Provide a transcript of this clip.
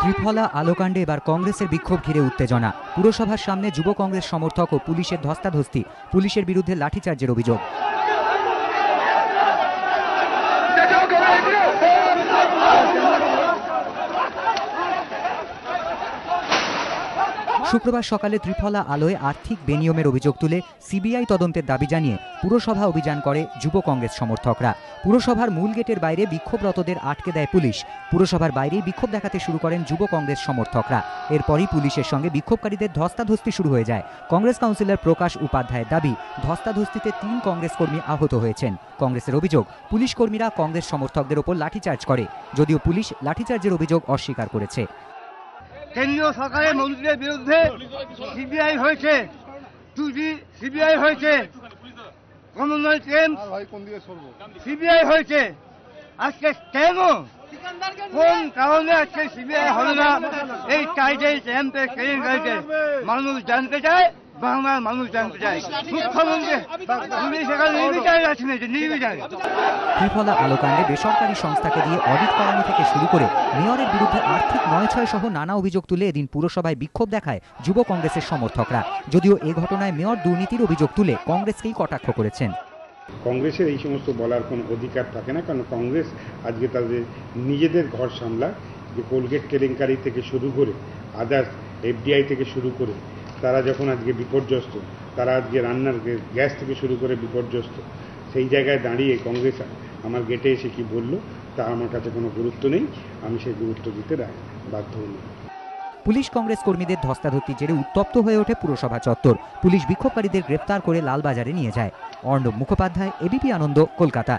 ত্রিফলা আলোকাণ্ডে এবার কংগ্রেসের বিক্ষোভ ঘিরে উত্তেজনা। পুরসভার সামনে যুব কংগ্রেস সমর্থক ও পুলিশের ধস্তাধস্তি, পুলিশের বিরুদ্ধে লাঠিচার্জের অভিযোগ। শুক্রবার সকালে ত্রিফলা আলোয় আর্থিক বেনিয়মের অভিযোগ তুলে সিবিআই তদন্তের দাবি জানিয়ে পুরসভা অভিযান করে যুব কংগ্রেস সমর্থকরা। পুরসভার মূল গেটের বাইরে বিক্ষোভরতদের আটকে দেয় পুলিশ। পুরসভার বাইরেই বিক্ষোভ দেখাতে শুরু করেন যুব কংগ্রেস সমর্থকরা। এরপরই পুলিশের সঙ্গে বিক্ষোভকারীদের ধস্তাধস্তি শুরু হয়ে যায়। কংগ্রেস কাউন্সিলর প্রকাশ উপাধ্যায়ের দাবি, ধস্তাধস্তিতে 3 কংগ্রেস কর্মী আহত হয়েছেন। কংগ্রেসের অভিযোগ, পুলিশ কর্মীরা কংগ্রেস সমর্থকদের ওপর লাঠিচার্জ করে, যদিও পুলিশ লাঠিচার্জের অভিযোগ অস্বীকার করেছে। কেন্দ্রীয় সরকারের মন্ত্রীদের বিরুদ্ধে সিবিআই হয়েছে, 2টি সিবিআই হয়েছে, কমনওয়েলথ গেমস সিবিআই হয়েছে। আজকে কেন, কোন কারণে আজকে সিবিআই হবে না? এই টাইটেল ক্যাম্পের কেলেঙ্কারিতে মানুষ জানতে চায়, বাংলার মানুষ জানতে চায়। মুখ্যমন্ত্রী নির্বিচারে আছেন, নির্বিচারে। ত্রিফলা আলোকাণ্ডে বেসরকারি সংস্থাকে দিয়ে অডিট করানো থেকে শুরু করে মেয়রের বিরুদ্ধে আর্থিক নয়ছয় সহ নানা অভিযোগ তুলে এদিন পুরসভায় বিক্ষোভ দেখায় যুব কংগ্রেসের সমর্থকরা। যদিও এ ঘটনায় মেয়র দুর্নীতির অভিযোগ তুলে কংগ্রেসকেই কটাক্ষ করেছেন। কংগ্রেসের এই সমস্ত বলার কোনো অধিকার থাকে না, কারণ কংগ্রেস আজকে তাদের নিজেদের ঘর সামলায়। যে কোলগেট কেলেঙ্কারি থেকে শুরু করে আদার্স এফডিআই থেকে শুরু করে তারা যখন আজকে বিপর্যস্ত, তারা আজকে রান্নার গ্যাস থেকে শুরু করে বিপর্যস্ত, সেই জায়গায় দাঁড়িয়ে কংগ্রেস আমার গেটে এসে কি বলল তা আমার কাছে কোনো গুরুত্ব নেই, আমি সেই গুরুত্ব দিতে বাধ্য হই। পুলিশ কংগ্রেস কর্মীদের ধস্তাধস্তির জেরে উত্তপ্ত হয়ে ওঠে পুরসভা চত্বর। পুলিশ বিক্ষোভকারীদের গ্রেপ্তার করে লালবাজারে নিয়ে যায়। অর্ণব মুখোপাধ্যায়, এবিপি আনন্দ, কলকাতা।